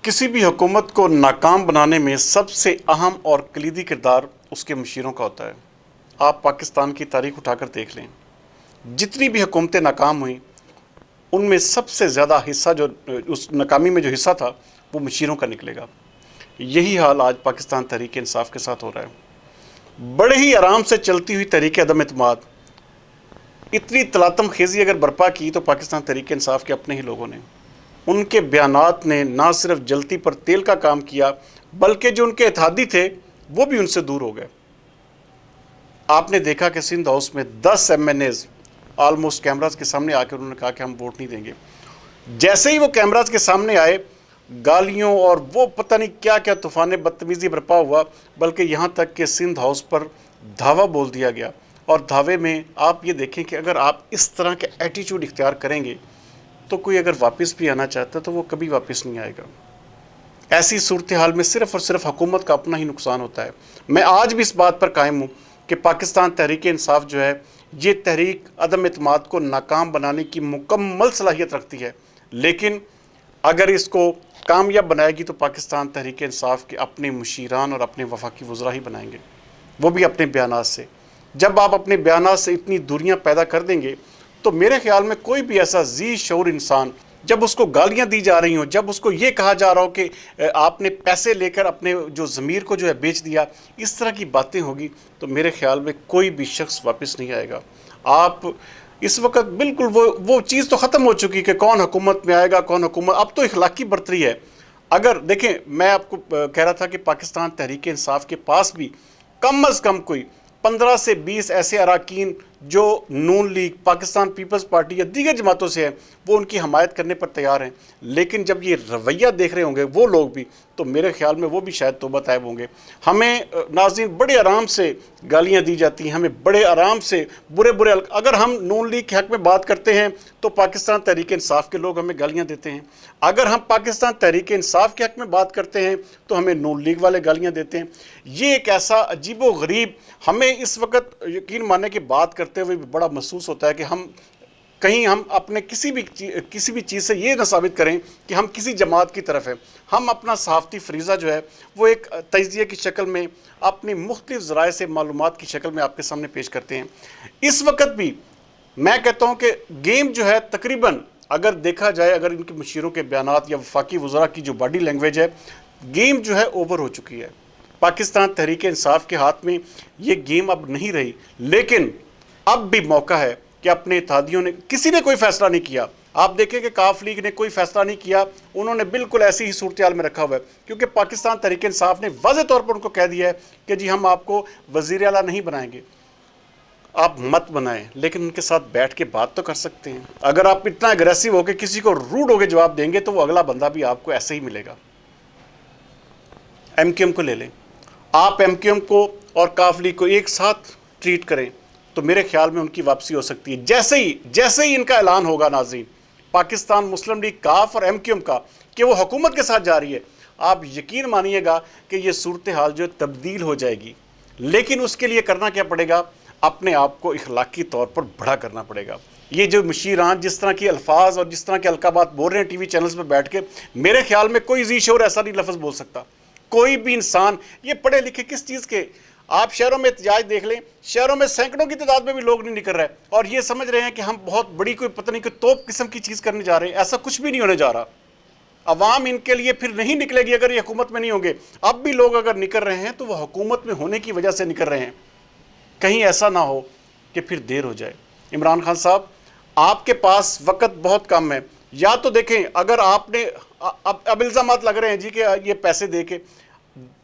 किसी भी हुकूमत को नाकाम बनाने में सबसे अहम और कलीदी किरदार उसके मशीरों का होता है। आप पाकिस्तान की तारीख उठाकर देख लें, जितनी भी हुकूमतें नाकाम हुई उनमें सबसे ज़्यादा हिस्सा जो उस नाकामी में जो हिस्सा था वो मशीरों का निकलेगा। यही हाल आज पाकिस्तान तहरीक इंसाफ के साथ हो रहा है। बड़े ही आराम से चलती हुई तहरीक अदम एतमाद इतनी तलातम खेजी अगर बर्पा की तो पाकिस्तान तहरीक इंसाफ के अपने ही लोगों ने, उनके बयानात ने ना सिर्फ जलती पर तेल का काम किया बल्कि जो उनके इत्तेहादी थे वो भी उनसे दूर हो गए। आपने देखा कि सिंध हाउस में 10 MNAs ऑलमोस्ट कैमराज के सामने आकर उन्होंने कहा कि हम वोट नहीं देंगे। जैसे ही वो कैमराज के सामने आए, गालियों और वो पता नहीं क्या क्या तूफान बदतमीज़ी बर्पा हुआ, बल्कि यहाँ तक कि सिंध हाउस पर धावा बोल दिया गया। और धावे में आप ये देखें कि अगर आप इस तरह के एटीट्यूड इख्तियार करेंगे तो कोई अगर वापस भी आना चाहता है तो वो कभी वापस नहीं आएगा। ऐसी सूरत हाल में सिर्फ़ और सिर्फ हुकूमत का अपना ही नुकसान होता है। मैं आज भी इस बात पर कायम हूँ कि पाकिस्तान तहरीक इंसाफ जो है ये तहरीक अदम एतमाद को नाकाम बनाने की मुकम्मल सलाहियत रखती है, लेकिन अगर इसको कामयाब बनाएगी तो पाकिस्तान तहरीक इंसाफ के अपने मुशीरान और अपने वफाकी वज़रा ही बनाएंगे, वो भी अपने बयानात से। जब आप अपने बयानात से इतनी दूरियां पैदा कर देंगे तो मेरे ख्याल में कोई भी ऐसा जी शऊर इंसान, जब उसको गालियां दी जा रही हों, जब उसको ये कहा जा रहा हो कि आपने पैसे लेकर अपने जो ज़मीर को जो है बेच दिया, इस तरह की बातें होगी तो मेरे ख्याल में कोई भी शख्स वापस नहीं आएगा। आप इस वक्त बिल्कुल वो चीज़ तो ख़त्म हो चुकी कि कौन हुकूमत में आएगा कौन हुकूमत, अब तो इखलाकी बरतरी है। अगर देखें, मैं आपको कह रहा था कि पाकिस्तान तहरीक इंसाफ के पास भी कम अज़ कम कोई 15 से 20 ऐसे अरकान जो नून लीग, पाकिस्तान पीपल्स पार्टी या दीगर जमातों से हैं, वो उनकी हमायत करने पर तैयार हैं। लेकिन जब ये रवैया देख रहे होंगे वो लोग भी, तो मेरे ख्याल में वो भी शायद तौबा तैब होंगे। हमें नाज़रीन बड़े आराम से गालियां दी जाती हैं, हमें बड़े आराम से बुरे बुरे, अगर हम नून लीग के हक़ में बात करते हैं तो पाकिस्तान तहरीक इंसाफ के लोग हमें गालियाँ देते हैं। अगर हम पाकिस्तान तहरीक इंसाफ के हक़ में बात करते हैं तो हमें नून लीग वाले गालियाँ देते हैं। ये एक ऐसा अजीब व गरीब, हमें इस वक्त यकीन मानने की बात करते हुए भी बड़ा महसूस होता है कि हम कहीं हम अपने किसी भी चीज़ से ये ना साबित करें कि हम किसी जमात की तरफ हैं। हम अपना सहाफ़ती फरीज़ा जो है वो एक तज्ज़िये की शक्ल में, अपनी मुख्तलिफ़ ज़राए से मालूमात की शक्ल में आपके सामने पेश करते हैं। इस वक्त भी मैं कहता हूँ कि गेम जो है तकरीबन अगर देखा जाए, अगर इनके मुशीरों के बयानात या वफाकी वज़रा की जो बॉडी लैंग्वेज है, गेम जो है ओवर हो चुकी है। पाकिस्तान तहरीक इंसाफ के हाथ में ये गेम अब नहीं रही, लेकिन अब भी मौका है कि अपने इत्तेहादियों ने, किसी ने कोई फ़ैसला नहीं किया। आप देखें कि काफ लीग ने कोई फ़ैसला नहीं किया, उन्होंने बिल्कुल ऐसी ही सूरत हाल में रखा हुआ है, क्योंकि पाकिस्तान तहरीक इंसाफ ने वाज़ेह तौर पर उनको कह दिया है कि जी हम आपको वज़ीर आला नहीं बनाएंगे, आप मत बनाएं, लेकिन उनके साथ बैठ के बात तो कर सकते हैं। अगर आप इतना एग्रेसिव होकर किसी को रूड होकर जवाब देंगे तो वो अगला बंदा भी आपको ऐसे ही मिलेगा। MQM को ले लें, आप MQM को और काफ लीग को एक साथ ट्रीट करें तो मेरे ख्याल में उनकी वापसी हो सकती है। जैसे ही इनका ऐलान होगा नाज़रीन, पाकिस्तान मुस्लिम लीग, काफ और MQM का, कि वो हुकूमत के साथ जा रही है, आप यकीन मानिएगा कि ये सूरत हाल जो तब्दील हो जाएगी। लेकिन उसके लिए करना क्या पड़ेगा? अपने आप को इखलाकी तौर पर बड़ा करना पड़ेगा। ये जो मुशीरान जिस तरह की अल्फाज और जिस तरह के अलकाबात बोल रहे हैं टीवी चैनल्स पर बैठ के, मेरे ख्याल में कोई जी शोर ऐसा नहीं लफ्ज़ बोल सकता। कोई भी इंसान, ये पढ़े लिखे किस चीज़ के, आप शहरों में एहतजाज देख लें, शहरों में सैकड़ों की तादाद में भी लोग नहीं निकल रहे और ये समझ रहे हैं कि हम बहुत बड़ी कोई पता नहीं कोई तोप किस्म की चीज़ करने जा रहे हैं। ऐसा कुछ भी नहीं होने जा रहा। अवाम इनके लिए फिर नहीं निकलेगी अगर ये हुकूमत में नहीं होंगे। अब भी लोग अगर निकल रहे हैं तो वह हुकूमत में होने की वजह से निकल रहे हैं। कहीं ऐसा ना हो कि फिर देर हो जाए। इमरान खान साहब, आपके पास वक्त बहुत कम है। या तो देखें, अगर आपने अब इल्ज़ामात लग रहे हैं जी कि ये पैसे दे के,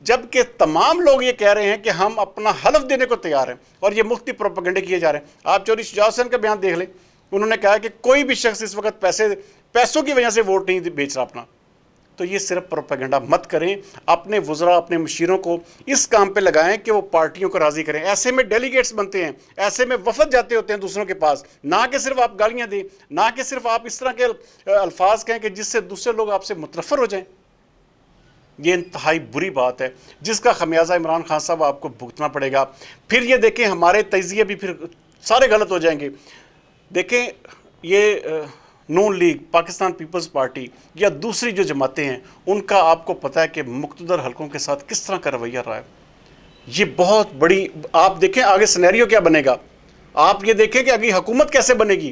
जबकि तमाम लोग ये कह रहे हैं कि हम अपना हलफ देने को तैयार हैं और ये मुफ्ती प्रोपेगेंडे किए जा रहे हैं। आप चौधरी शुजात हुसैन का बयान देख लें, उन्होंने कहा कि कोई भी शख्स इस वक्त पैसों की वजह से वोट नहीं बेच रहा अपना। तो ये सिर्फ प्रोपेगेंडा मत करें, अपने वज़रा, अपने मुशीरों को इस काम पे लगाएं कि वो पार्टियों को राज़ी करें। ऐसे में डेलीगेट्स बनते हैं, ऐसे में वफद जाते होते हैं दूसरों के पास, ना कि सिर्फ आप गालियाँ दें, ना कि सिर्फ आप इस तरह के अल्फाज कहें कि जिससे दूसरे लोग आपसे मुतनफ़र हो जाएं। ये इंतहाई बुरी बात है जिसका खमियाजा इमरान खान साहब आपको भुगतना पड़ेगा। फिर ये देखें, हमारे तज्ज़िये भी फिर सारे गलत हो जाएंगे। देखें, ये نون لیگ، پاکستان پیپلز پارٹی یا دوسری جو جماعتیں ہیں، ان کا آپ کو پتہ ہے کہ مقتدر حلقوں کے ساتھ کس طرح کا رویہ رہا ہے. یہ بہت بڑی، آپ دیکھیں آگے سینیریو کیا بنے گا. آپ یہ دیکھیں کہ آگے حکومت کیسے بنے گی،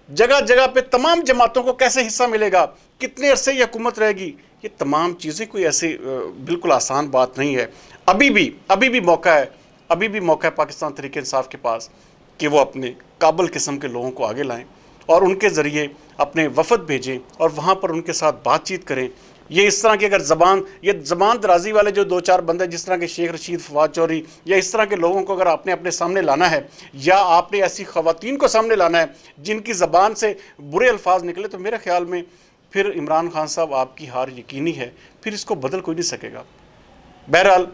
جگہ جگہ پہ تمام جماعتوں کو کیسے حصہ ملے گا، کتنے عرصے یہ حکومت رہے گی. یہ تمام چیزیں کوئی ایسی بالکل آسان بات نہیں ہے. ابھی بھی موقع ہے، ابھی بھی موقع ہے پاکستان تحریک انصاف کے پاس کہ وہ اپنے قابل قسم کے لوگوں کو آگے لائیں اور ان کے ذریعے اپنے وفد بھیجیں اور وہاں پر ان کے ساتھ بات چیت کریں. یہ اس طرح کی اگر زبان درازی والے جو 2-4 بندے جس طرح کے شیخ رشید، فواد چوہدری یا اس طرح کے لوگوں کو اگر آپ نے اپنے سامنے لانا ہے، یا آپ نے ایسی خواتین کو سامنے لانا ہے جن کی زبان سے برے الفاظ نکلے، تو میرے خیال میں پھر عمران خان صاحب آپ کی ہار یقینی ہے، پھر اس کو بدل کوئی نہیں سکے گا. بہرحال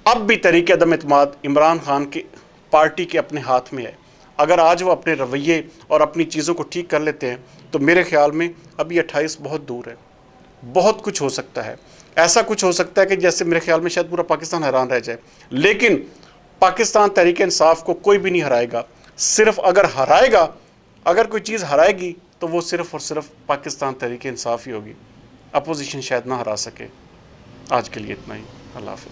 اب بھی تحریک عدم اعتماد عمران خان کی پارٹی کے اپنے ہاتھ میں ہے. اگر آج وہ اپنے رویے اور اپنی چیزوں کو ٹھیک کر لیتے ہیں تو میرے خیال میں ابھی 28 بہت دور ہے. بہت کچھ ہو سکتا ہے، ایسا کچھ ہو سکتا ہے کہ جیسے میرے خیال میں شاید پورا پاکستان حیران رہ جائے. لیکن پاکستان تحریک انصاف کو کوئی بھی نہیں ہرائے گا. صرف اگر ہرائے گا، اگر کوئی چیز ہرائے گی تو وہ صرف اور صرف پاکستان تحریک انصاف ہی ہوگی. اپوزیشن شاید نہ ہرا سکے. آج کے لیے اتنا ہی. اللہ حافظ.